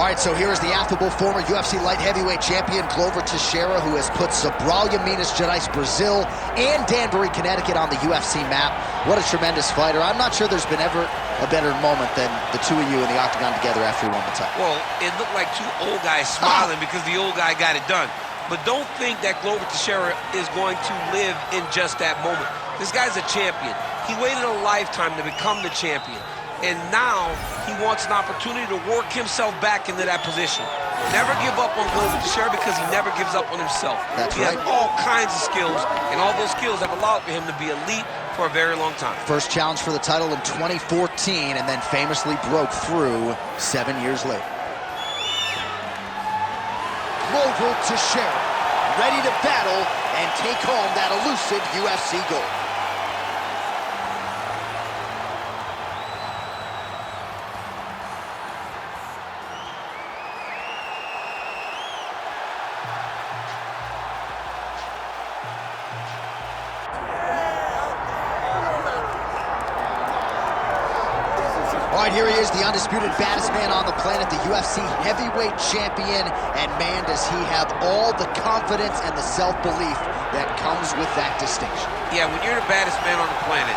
right, so here is the affable former UFC light heavyweight champion, Glover Teixeira, who has put Sobralia, Minas Gerais, Brazil, and Danbury, Connecticut on the UFC map. What a tremendous fighter. I'm not sure there's been ever a better moment than the two of you in the octagon together after he won the title. Well, it looked like two old guys smiling because the old guy got it done. But don't think that Glover Teixeira is going to live in just that moment. This guy's a champion. He waited a lifetime to become the champion. And now he wants an opportunity to work himself back into that position. Never give up on Glover Teixeira because he never gives up on himself. That's he right. has all kinds of skills, and all those skills have allowed for him to be elite for a very long time. First challenge for the title in 2014, and then famously broke through 7 years later. Glover Teixeira, ready to battle and take home that elusive UFC gold. All right, here he is, the undisputed baddest man on the planet, the UFC heavyweight champion, and man, does he have all the confidence and the self-belief that comes with that distinction. Yeah, when you're the baddest man on the planet,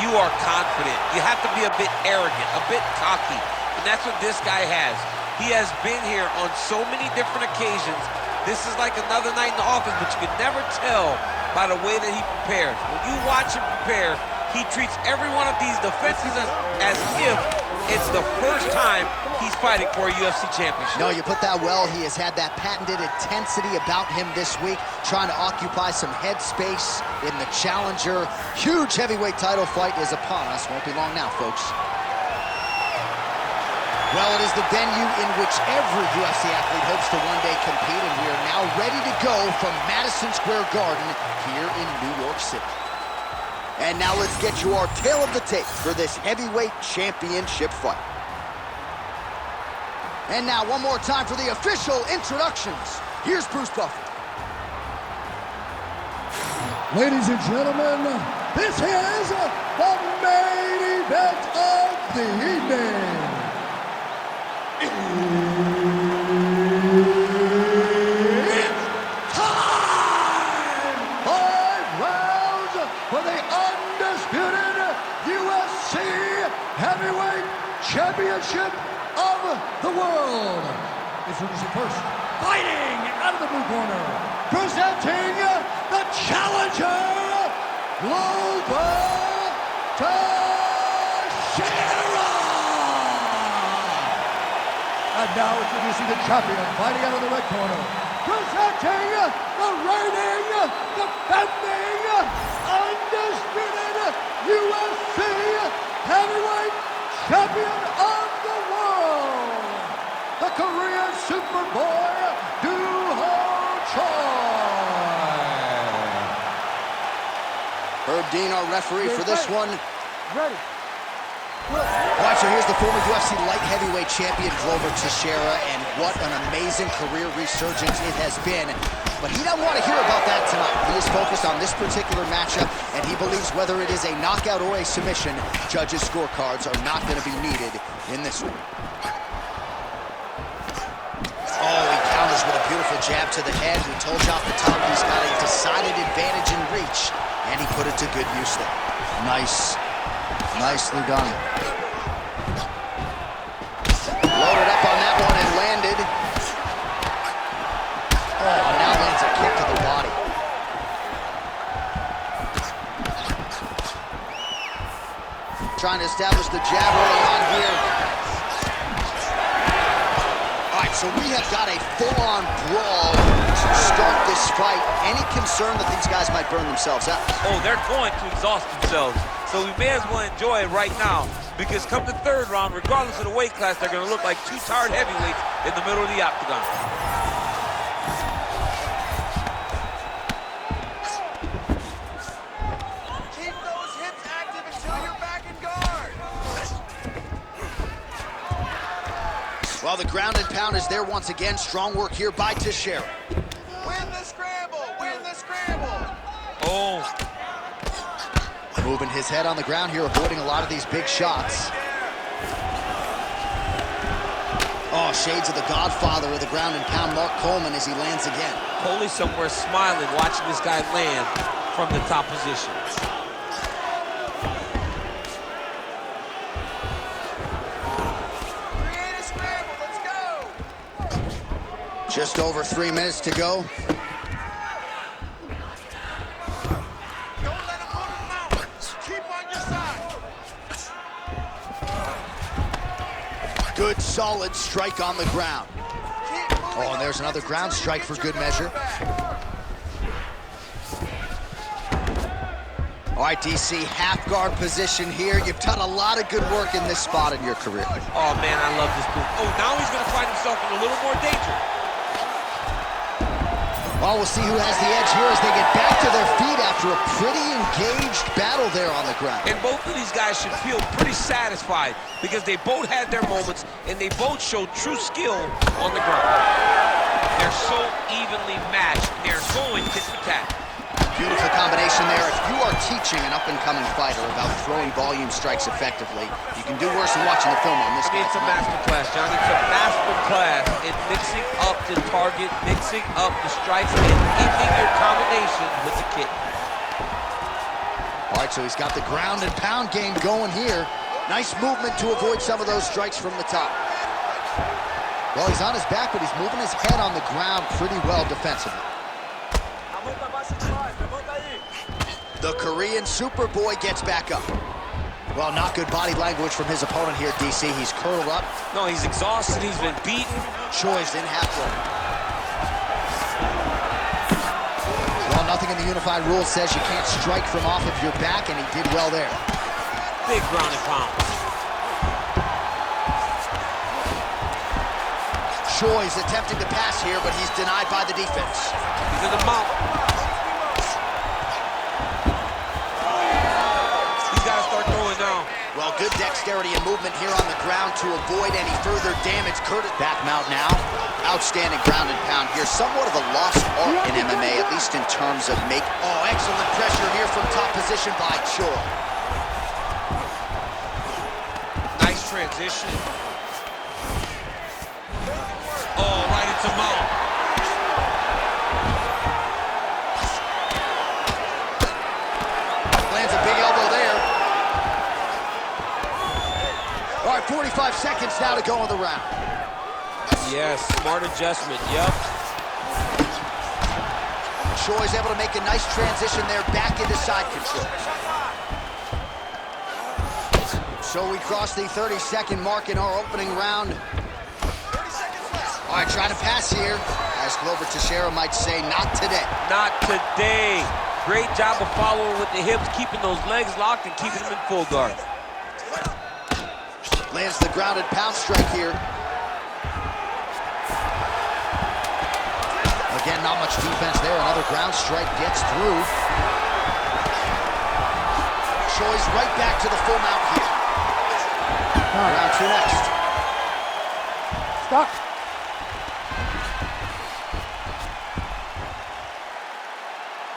you are confident. You have to be a bit arrogant, a bit cocky, and that's what this guy has. He has been here on so many different occasions. This is like another night in the office, but you can never tell by the way that he prepares. When you watch him prepare, he treats every one of these defenses as if it's the first time he's fighting for a UFC championship. No, you put that well. He has had that patented intensity about him this week, trying to occupy some headspace in the challenger. Huge heavyweight title fight is upon us. Won't be long now, folks. Well, it is the venue in which every UFC athlete hopes to one day compete, and we are now ready to go from Madison Square Garden here in New York City. And now let's get you our tale of the tape for this heavyweight championship fight. And now one more time for the official introductions. Here's Bruce Buffer. Ladies and gentlemen, this is the main event of the evening. It's time! 5 rounds for the undisputed UFC Heavyweight Championship of the world. Introducing first, fighting out of the blue corner, presenting the challenger, Glover Teixeira. And now introducing the champion, fighting out of the red corner, presenting the reigning, defending, undisputed UFC Heavyweight Champion of the world, the Korean Superboy, Herb Dean, our referee for this one. Ready. All right, so here's the former UFC light heavyweight champion, Glover Teixeira, and what an amazing career resurgence it has been. But he doesn't want to hear about that tonight. He is focused on this particular matchup, and he believes whether it is a knockout or a submission, judges' scorecards are not going to be needed in this one. Oh, he counters with a beautiful jab to the head. We told you off the top he's got a decided advantage in reach, and he put it to good use there. Nice. Nicely done. Loaded up on that one and landed. Oh, now lands a kick to the body. Trying to establish the jab early on here. All right, so we have got a full-on brawl to start this fight. Any concern that these guys might burn themselves out? Oh, they're going to exhaust themselves. So we may as well enjoy it right now, because come the third round, regardless of the weight class, they're going to look like two tired heavyweights in the middle of the octagon. Keep those hips active until you're back in guard. Well, the ground and pound is there once again. Strong work here by Teixeira. Win the scramble! Win the scramble! Oh. Moving his head on the ground here, avoiding a lot of these big shots. Oh, Oh, shades of the godfather of the ground and pound, Mark Coleman, as he lands again. Coley somewhere smiling, watching this guy land from the top position. Create a scramble. Let's go. Just over 3 minutes to go. Don't let him move him out. Keep on your side. Good, solid strike on the ground. Oh, and there's another ground strike for good measure. All right, DC, half guard position here. You've done a lot of good work in this spot in your career. Oh, man, I love this move. Oh, now he's going to find himself in a little more danger. Well, we'll see who has the edge here as they get back to their feet after a pretty engaged battle there on the ground. And both of these guys should feel pretty satisfied because they both had their moments and they both showed true skill on the ground. They're so evenly matched. They're going tit for tat. Beautiful combination there. If you are teaching an up-and-coming fighter about throwing volume strikes effectively, you can do worse than watching the film on this. I mean, it's a master class, Johnny. It's a master class in mixing up the target, mixing up the strikes, and ending your combination with the kick. All right, so he's got the ground and pound game going here. Nice movement to avoid some of those strikes from the top. Well, he's on his back, but he's moving his head on the ground pretty well defensively. The Korean Superboy gets back up. Well, not good body language from his opponent here, DC. He's curled up. No, he's exhausted. He's been beaten. Choi's in half guard. Well, nothing in the unified rules says you can't strike from off of your back, and he did well there. Big ground and pound. Choi's attempting to pass here, but he's denied by the defense. He's in the mount. Well, good dexterity and movement here on the ground to avoid any further damage. Curtis back mount now. Outstanding ground and pound here. Somewhat of a lost art in MMA, at least in terms of make. Oh, excellent pressure here from top position by Choi. Nice transition. Oh, right into mount. Lands a big elbow there. All right, 45 seconds now to go in the round. Yes, smart adjustment, yep. Choi's able to make a nice transition there back into side control. So we cross the 30-second mark in our opening round. 30 seconds left. All right, trying to pass here. As Glover Teixeira might say, not today. Not today. Great job of following with the hips, keeping those legs locked and keeping them in full guard. Lands the grounded pound strike here. Again, not much defense there. Another ground strike gets through. Choi's right back to the full mount here. Round two next. Stop.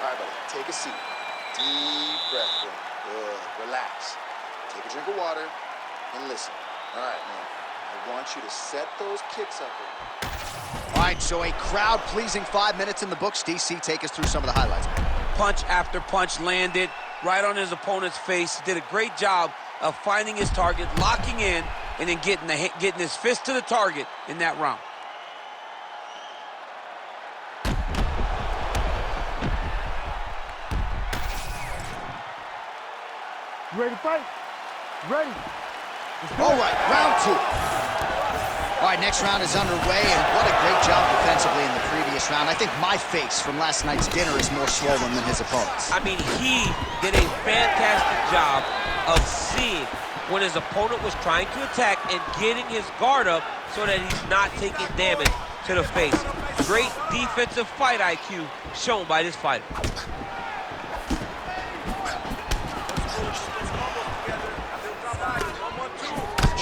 All right, buddy, take a seat. Deep breath in. Good, relax. Take a drink of water and listen. All right, man. I want you to set those kicks up. All right, so a crowd-pleasing 5 minutes in the books. DC, take us through some of the highlights. Punch after punch landed right on his opponent's face. He did a great job of finding his target, locking in, and then getting his fist to the target in that round. You ready to fight? Ready. All right, round two. All right, next round is underway, and what a great job defensively in the previous round. I think my face from last night's dinner is more swollen than his opponent's. I mean, he did a fantastic job of seeing when his opponent was trying to attack and getting his guard up so that he's not taking damage to the face. Great defensive fight IQ shown by this fighter.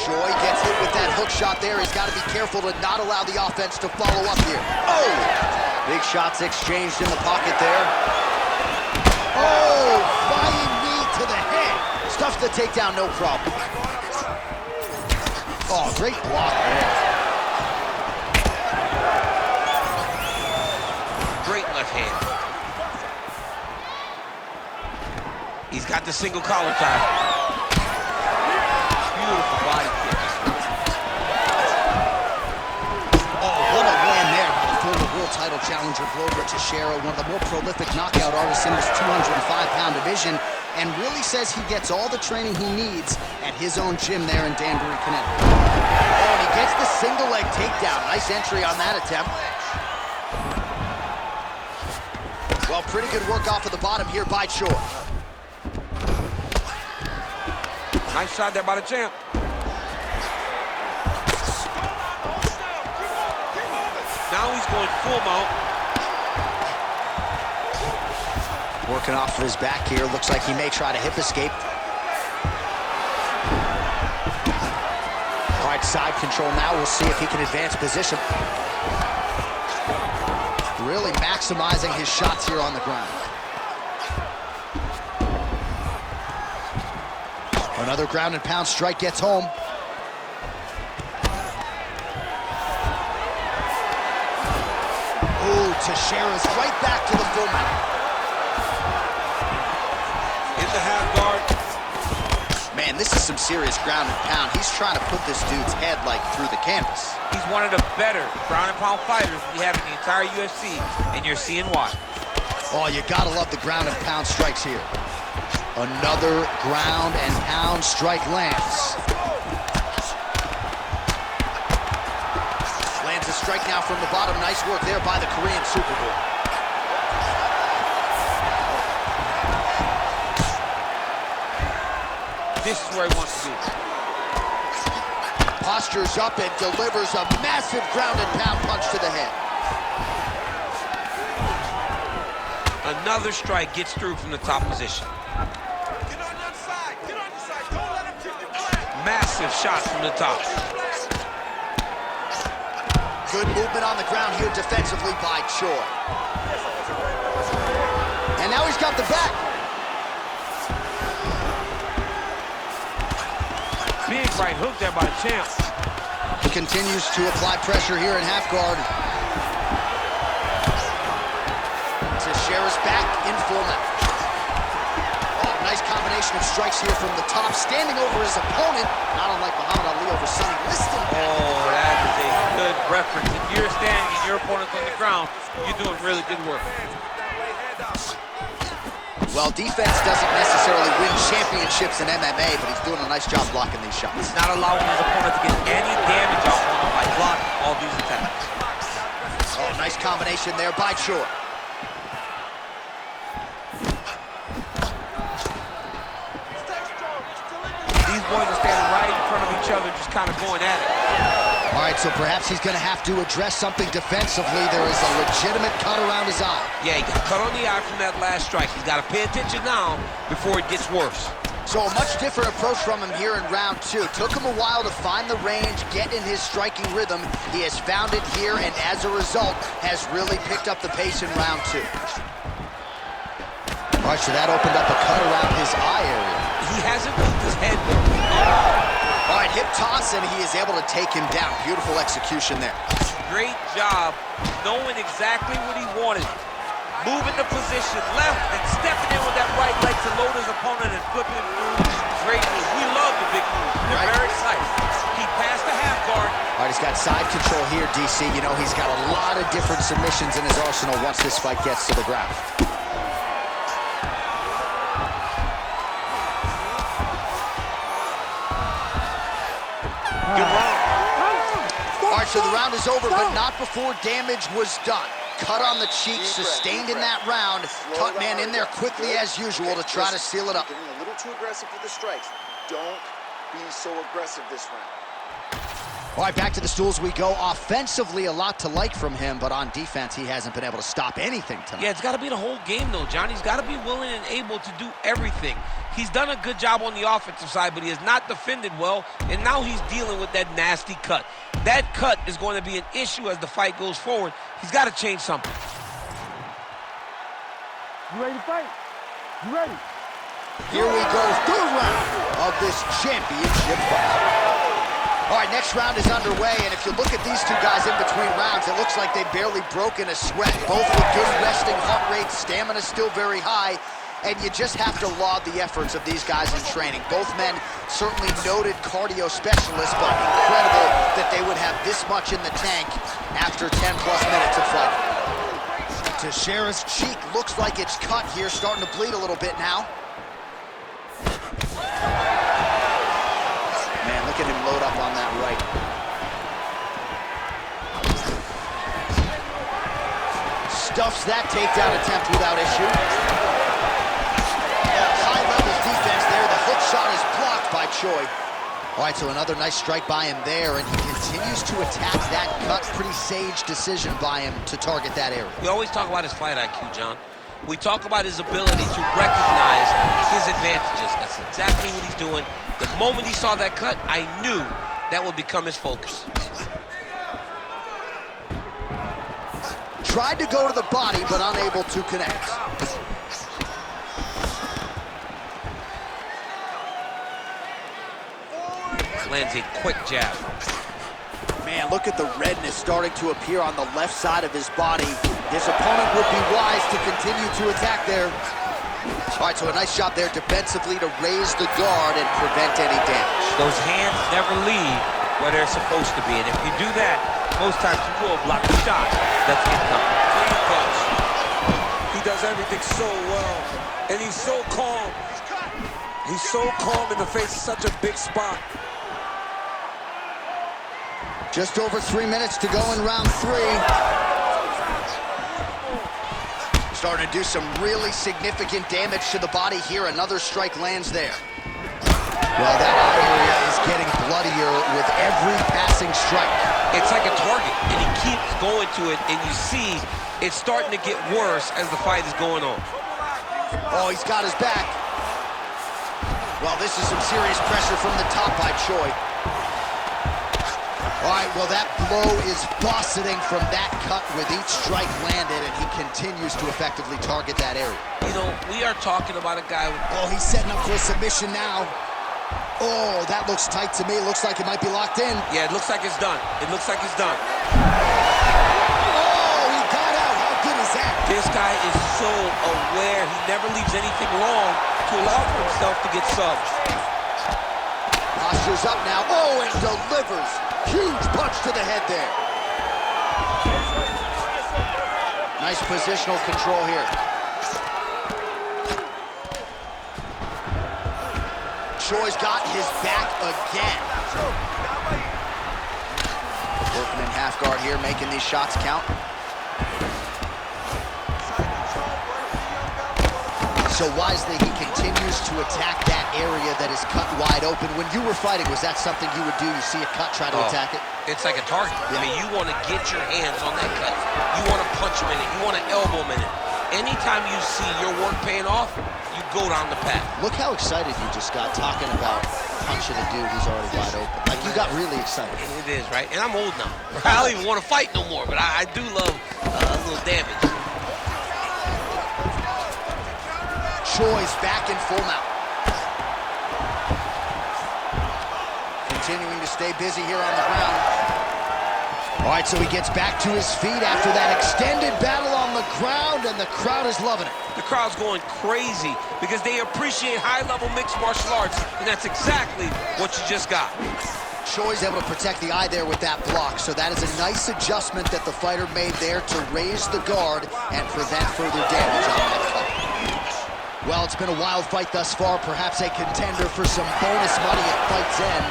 Choi gets hit with that hook shot there. He's got to be careful to not allow the offense to follow up here. Oh! Big shots exchanged in the pocket there. Oh! Flying knee to the head. Stuffs the takedown, no problem. Oh, great block there. hand. He's got the single collar tie. Beautiful body kick. Oh, what a win there by the former world title challenger Glover Teixeira, one of the more prolific knockout artists in this 205-pound division, and really says he gets all the training he needs at his own gym there in Danbury, Connecticut. Oh, and he gets the single leg takedown. Nice entry on that attempt. Well, pretty good work off of the bottom here by Choi. Nice shot there by the champ. Now he's going full mount. Working off of his back here. Looks like he may try to hip escape. All right, side control now. We'll see if he can advance position. Really maximizing his shots here on the ground. Another ground and pound strike gets home. Ooh, Teixeira's right back to the full mount. In the half guard. Man, this is some serious ground and pound. He's trying to put this dude's head like through the canvas. He's one of the better ground and pound fighters we have in the entire UFC, and you're seeing why. Oh, you gotta love the ground and pound strikes here. Another ground and pound strike lands. Lands a strike now from the bottom. Nice work there by the Korean Superboy. This is where he wants to be. Postures up and delivers a massive ground and pound punch to the head. Another strike gets through from the top position. Massive shots from the top. Good movement on the ground here defensively by Choi. And now he's got the back. Big right hook there by the champ. He continues to apply pressure here in half guard. Teixeira's back in full mount. Oh, nice combination of strikes here from the top, standing over his opponent, not unlike Muhammad Ali over Sonny Liston. Oh, that is a good reference. If you're standing and your opponent's on the ground, you're doing really good work. Well, defense doesn't necessarily win championships in MMA, but he's doing a nice job blocking these shots. He's not allowing his opponent to get any damage off on him by blocking all these attacks. Oh, nice combination there by Choi. These boys are standing right in front of each other, just kind of going at it. All right, so perhaps he's going to have to address something defensively. There is a legitimate cut around his eye. Yeah, he got cut on the eye from that last strike. He's got to pay attention now before it gets worse. So a much different approach from him here in round two. Took him a while to find the range, get in his striking rhythm. He has found it here, and as a result, has really picked up the pace in round two. All right, so that opened up a cut around his eye area. He hasn't moved his head. All right, hip toss, and he is able to take him down. Beautiful execution there. Great job knowing exactly what he wanted. Moving the position left and stepping in with that right leg to load his opponent and flipping him through. Great move. We love the big moves. They're very exciting. He passed the half guard. All right, he's got side control here, DC. You know, he's got a lot of different submissions in his arsenal once this fight gets to the ground. Good round. All right, so the round is over, but not before damage was done. Cut on the cheek, sustained in that round. Cut man in there quickly as usual to try to seal it up. Getting a little too aggressive with the strikes. Don't be so aggressive this round. All right, back to the stools we go. Offensively, a lot to like from him, but on defense, he hasn't been able to stop anything tonight. Yeah, it's got to be the whole game, though, John. He's got to be willing and able to do everything. He's done a good job on the offensive side, but he has not defended well, and now he's dealing with that nasty cut. That cut is going to be an issue as the fight goes forward. He's got to change something. You ready to fight? You ready? Here we go, third round of this championship fight. All right, next round is underway, and if you look at these two guys in between rounds, it looks like they've barely broken a sweat. Both with good resting heart rates, stamina still very high, and you just have to laud the efforts of these guys in training. Both men certainly noted cardio specialists, but incredible that they would have this much in the tank after 10-plus minutes of fighting. Teixeira's cheek looks like it's cut here, starting to bleed a little bit now. Man, look at him load up on that right. Stuffs that takedown attempt without issue. High-level defense there. The hook shot is blocked by Choi. All right, so another nice strike by him there, and he continues to attack that cut. Pretty sage decision by him to target that area. We always talk about his fight IQ, John. We talk about his ability to recognize his advantages. That's exactly what he's doing. The moment he saw that cut, I knew that would become his focus. Tried to go to the body, but unable to connect. Lands a quick jab. Man, look at the redness starting to appear on the left side of his body. His opponent would be wise to continue to attack there. All right, so a nice job there defensively to raise the guard and prevent any damage. Those hands never leave where they're supposed to be, and if you do that, most times you will block the shot that's incoming. Clean punch. He does everything so well, and he's so calm. He's so calm in the face of such a big spot. Just over 3 minutes to go in round 3. Starting to do some really significant damage to the body here. Another strike lands there. Well, that eye area is getting bloodier with every passing strike. It's like a target, and he keeps going to it, and you see it's starting to get worse as the fight is going on. Oh, he's got his back. Well, this is some serious pressure from the top by Choi. All right, well, that blow is buffeting from that cut with each strike landed, and he continues to effectively target that area. You know, we are talking about a guy with... Oh, he's setting up for a submission now. Oh, that looks tight to me. Looks like it might be locked in. Yeah, it looks like it's done. It looks like it's done. Oh, he got out. How good is that? This guy is so aware. He never leaves anything long to allow for himself to get subbed. Posture's up now. Oh, and delivers. Huge punch to the head there. Nice positional control here. Choi's got his back again. Working in half guard here, making these shots count. So wisely, he continues to attack that area that is cut wide open. When you were fighting, was that something you would do? You see a cut, try to attack it? It's like a target. Yeah. I mean, you want to get your hands on that cut. You want to punch him in it. You want to elbow him in it. Anytime you see your work paying off, you go down the path. Look how excited you just got talking about punching a dude who's already wide open. Like, you got really excited. It is, right? And I'm old now. I don't even want to fight no more, but I do love a little damage. Choi's back in full mount. Continuing to stay busy here on the ground. All right, so he gets back to his feet after that extended battle on the ground, and the crowd is loving it. The crowd's going crazy because they appreciate high-level mixed martial arts, and that's exactly what you just got. Choi's able to protect the eye there with that block, so that is a nice adjustment that the fighter made there to raise the guard and prevent further damage on that cut. Well, it's been a wild fight thus far, perhaps a contender for some bonus money at fight's end.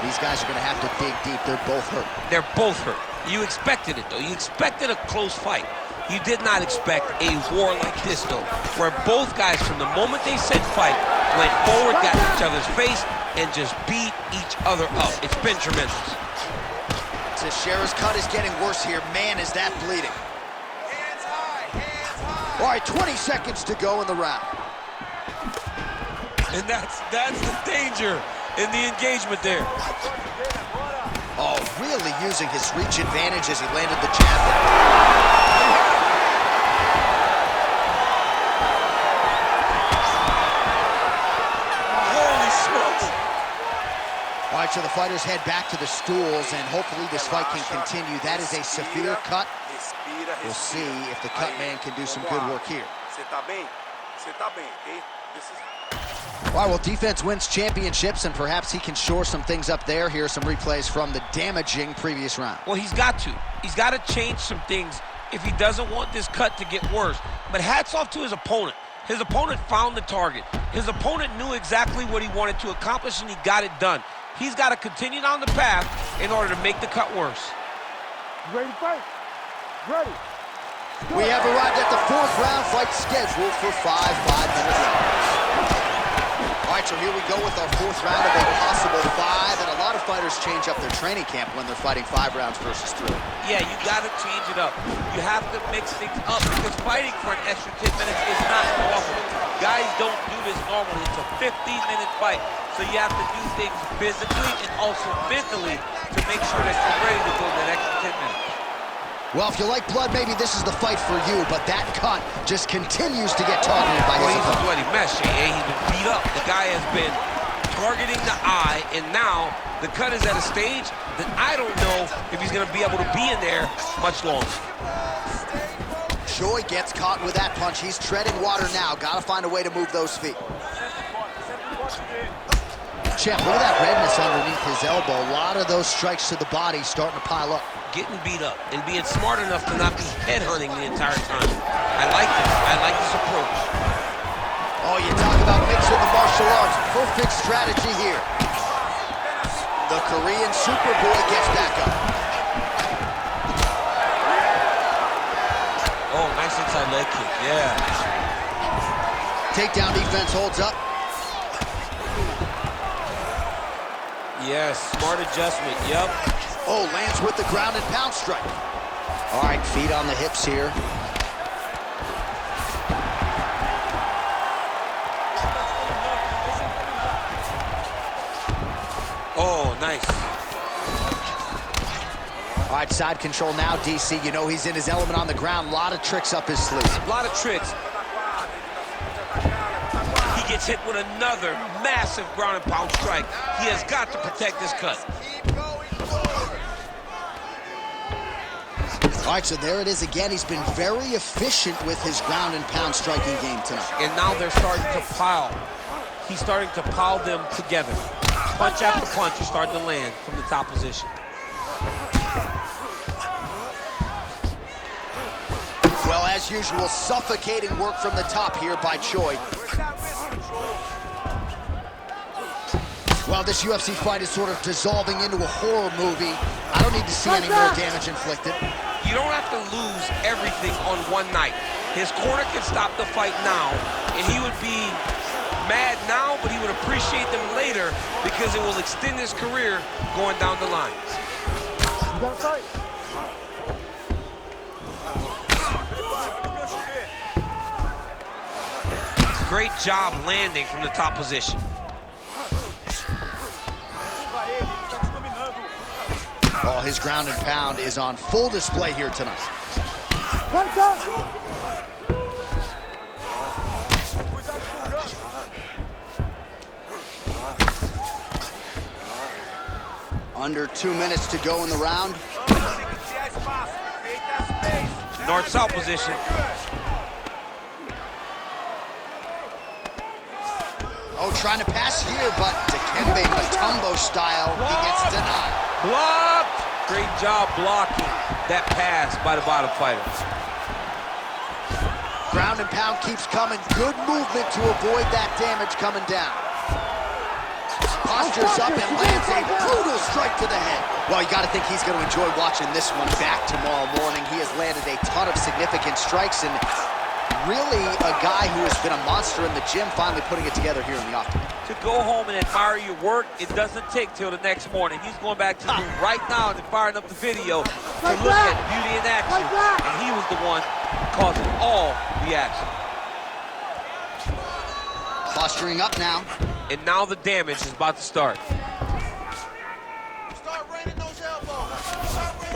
These guys are going to have to dig deep. They're both hurt. They're both hurt. You expected it, though. You expected a close fight. You did not expect a war like this, though, where both guys, from the moment they said fight, went forward, got in each other's face, and just beat each other up. It's been tremendous. Teixeira's cut is getting worse here. Man, is that bleeding. Hands high, hands high. All right, 20 seconds to go in the round. And that's the danger in the engagement there. Oh, really using his reach advantage as he landed the jab there. Holy smokes. All right, So the fighters head back to the stools, and hopefully this fight can continue. That is a severe cut. We'll see if the cut man can do some good work here. All right, well, defense wins championships, and perhaps he can shore some things up there. Here are some replays from the damaging previous round. Well, he's got to. He's got to change some things if he doesn't want this cut to get worse. But hats off to his opponent. His opponent found the target. His opponent knew exactly what he wanted to accomplish, and he got it done. He's got to continue down the path in order to make the cut worse. Ready to fight? Ready. We have arrived at the 4th round fight scheduled for 5-5-minute rounds. All right, so here we go with our 4th round of a possible 5, and a lot of fighters change up their training camp when they're fighting 5 rounds versus 3. Yeah, you got to change it up. You have to mix things up because fighting for an extra 10 minutes is not normal. Guys don't do this normally. It's a 15-minute fight, so you have to do things physically and also mentally to make sure that you're ready to go that extra 10 minutes. Well, if you like blood, maybe this is the fight for you, but that cut just continues to get targeted by his He's a opponent. bloody mess, Jay. He's been beat up. The guy has been targeting the eye, and now the cut is at a stage that I don't know if he's going to be able to be in there much longer. Choi gets caught with that punch. He's treading water now. Got to find a way to move those feet. Champ, look at that redness underneath his elbow. A lot of those strikes to the body starting to pile up. Getting beat up and being smart enough to not be headhunting the entire time. I like this. I like this approach. Oh, you talk about mixing the martial arts. Perfect strategy here. The Korean Superboy gets back up. Oh, nice inside leg kick. Yeah. Takedown defense holds up. Yes, smart adjustment. Yep. Oh, lands with the ground and pound strike. All right, feet on the hips here. Oh, nice. All right, side control now, DC. You know he's in his element on the ground. A lot of tricks up his sleeve. A lot of tricks. He gets hit with another massive ground and pound strike. He has got to protect this cut. All right, so there it is again. He's been very efficient with his ground and pound striking game tonight. And now they're starting to pile. He's starting to pile them together. Punch after punch is starting to land from the top position. Well, as usual, suffocating work from the top here by Choi. Well, this UFC fight is sort of dissolving into a horror movie. I don't need to see any more damage inflicted. You don't have to lose everything on one night. His corner can stop the fight now, and he would be mad now, but he would appreciate them later because it will extend his career going down the line. You got to fight. Great job landing from the top position. Oh, his ground and pound is on full display here tonight. Under 2 minutes to go in the round. North-south position. Oh, trying to pass here, but Dikembe Mutombo style, he gets denied. Blocked! Great job blocking that pass by the bottom fighter. Ground and pound keeps coming. Good movement to avoid that damage coming down. Postures up and lands a brutal strike to the head. Well, you got to think he's going to enjoy watching this one back tomorrow morning. He has landed a ton of significant strikes, and really a guy who has been a monster in the gym, finally putting it together here in the octagon. To go home and admire your work, it doesn't take till the next morning. He's going back to the room right now and firing up the video to look at beauty in action. And he was the one causing all the action. Posturing up now. And now the damage is about to start.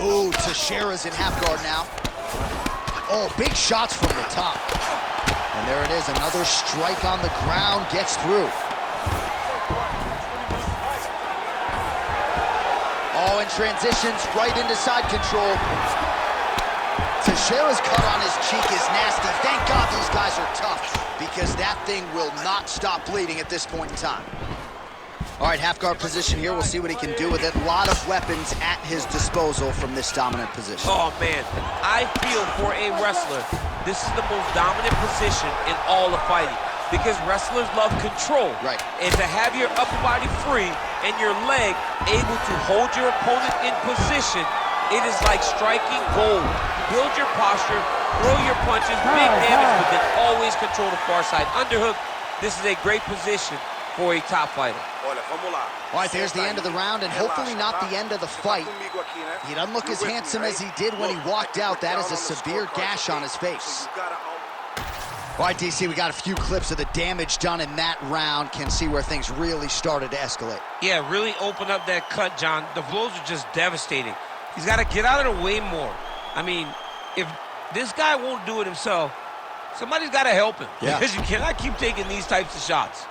Ooh, Teixeira's in half guard now. Oh, big shots from the top. And there it is, another strike on the ground, gets through. Oh, and transitions right into side control. Teixeira's cut on his cheek is nasty. Thank God these guys are tough, because that thing will not stop bleeding at this point in time. All right, half guard position here. We'll see what he can do with it. A lot of weapons at his disposal from this dominant position. Oh, man. I feel for a wrestler, this is the most dominant position in all of fighting, because wrestlers love control. Right. And to have your upper body free and your leg able to hold your opponent in position, it is like striking gold. Build your posture, throw your punches, big damage, but then always control the far side. Underhook, this is a great position for a top fighter. All right, there's the end of the round, and hopefully not the end of the fight. He doesn't look as handsome as he did when he walked out. That is a severe gash on his face. All right, DC, we got a few clips of the damage done in that round. Can see where things really started to escalate. Yeah, really open up that cut, John. The blows are just devastating. He's got to get out of the way more. I mean, if this guy won't do it himself, somebody's got to help him. Yeah. Because you cannot keep taking these types of shots.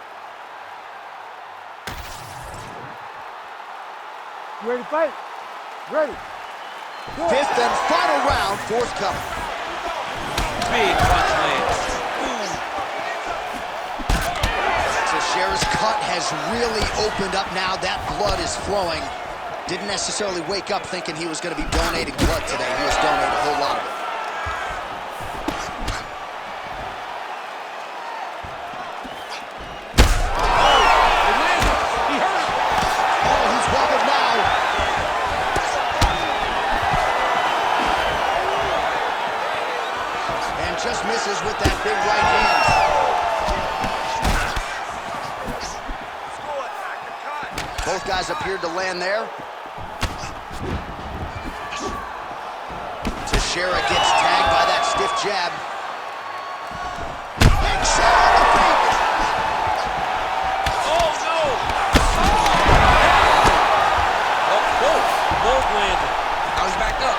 You ready to fight? Ready. Go. Fifth and final round, forthcoming. Big punch lands. Teixeira's cut has really opened up now. That blood is flowing. Didn't necessarily wake up thinking he was going to be donating blood today. He has donated a whole lot of it. Oh, he's wobbled now. And just misses with that big right hand. Both guys appeared to land there. Teixeira gets tagged by that stiff jab. And shot on the feet. Oh, no! Oh, both landed. Now he's back up.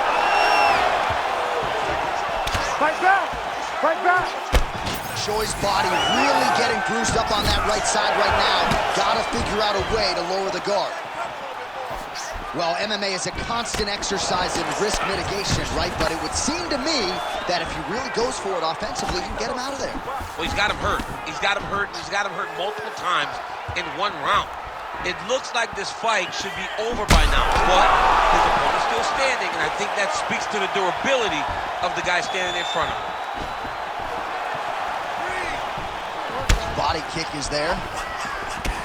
Fight back! Fight back! Choi's body really getting bruised up on that right side right now. Gotta figure out a way to lower the guard. Well, MMA is a constant exercise in risk mitigation, right? But it would seem to me that if he really goes for it offensively, you can get him out of there. Well, he's got him hurt. He's got him hurt. He's got him hurt multiple times in one round. It looks like this fight should be over by now, but his opponent's still standing, and I think that speaks to the durability of the guy standing in front of him. Body kick is there.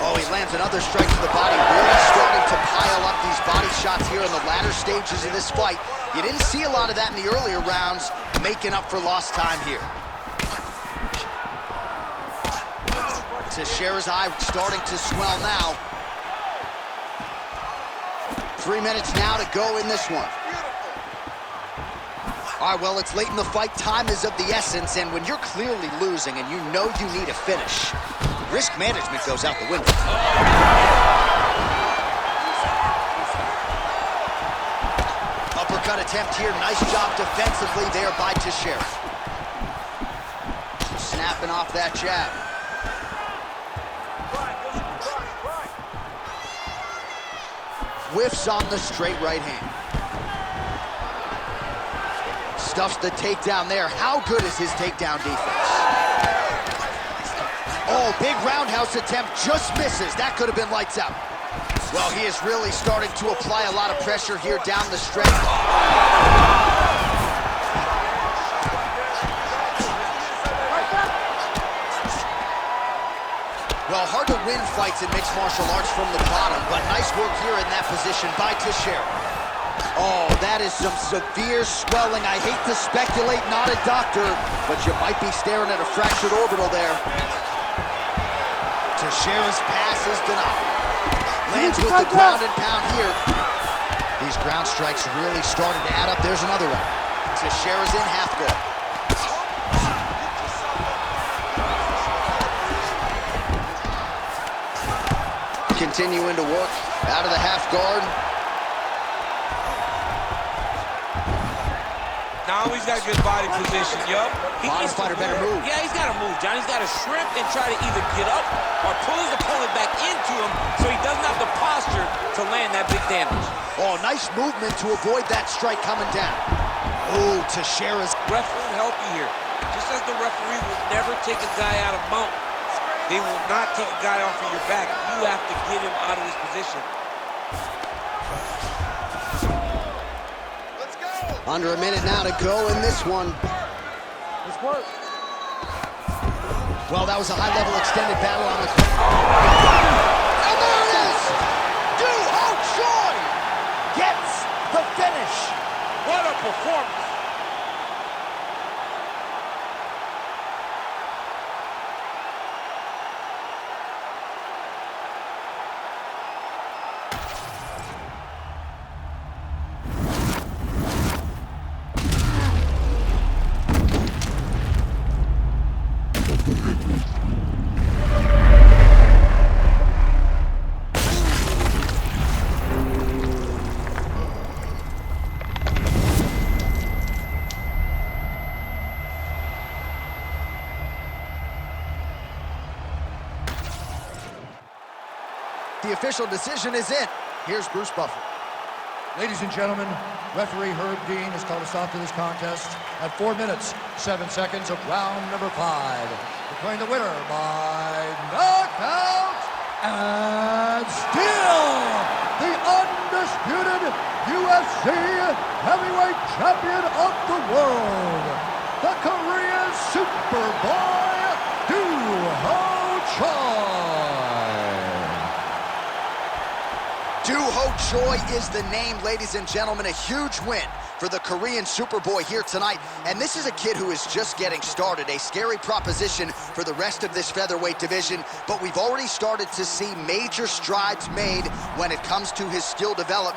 Oh, he lands another strike to the body. Really starting to pile up these body shots here in the latter stages of this fight. You didn't see a lot of that in the earlier rounds, making up for lost time here. Teixeira's eye starting to swell now. 3 minutes now to go in this one. All right, well, it's late in the fight. Time is of the essence, and when you're clearly losing and you know you need a finish, risk management goes out the window. Uppercut attempt here. Nice job defensively there by Teixeira. Snapping off that jab. Whiffs on the straight right hand. Stuffs the takedown there. How good is his takedown defense? Oh, big roundhouse attempt, just misses. That could have been lights out. Well, he is really starting to apply a lot of pressure here down the stretch. Well, hard to win fights in mixed martial arts from the bottom, but nice work here in that position by Teixeira. Oh, that is some severe swelling. I hate to speculate, not a doctor, but you might be staring at a fractured orbital there. Teixeira's pass is denied. Lands with the ground and pound here. These ground strikes really starting to add up. There's another one. Teixeira's in half guard. Continuing to work out of the half guard. Now Now he's got good body position, yup. Bottom fighter better move. Yeah, he's got to move, John. He's got to shrimp and try to either get up or pull his opponent back into him so he doesn't have the posture to land that big damage. Oh, nice movement to avoid that strike coming down. Oh, Teixeira's... Ref won't help you here. Just as the referee will never take a guy out of mount, they will not take a guy off of your back. You have to get him out of this position. Let's go! Under a minute now to go in this one. Let's work. Well, that was a high-level extended battle on the... And there it is! Ho Choi gets the finish. What a performance! The official decision is in. Here's Bruce Buffer. Ladies and gentlemen, referee Herb Dean has called a stop to this contest at 4 minutes, 7 seconds of round number 5. Declaring the winner by knockout and still the undisputed UFC heavyweight champion of the world, the Korean Superboy, Ho Choi. Ho Choi is the name, ladies and gentlemen. A huge win for the Korean Superboy here tonight. And this is a kid who is just getting started. A scary proposition for the rest of this featherweight division. But we've already started to see major strides made when it comes to his skill development.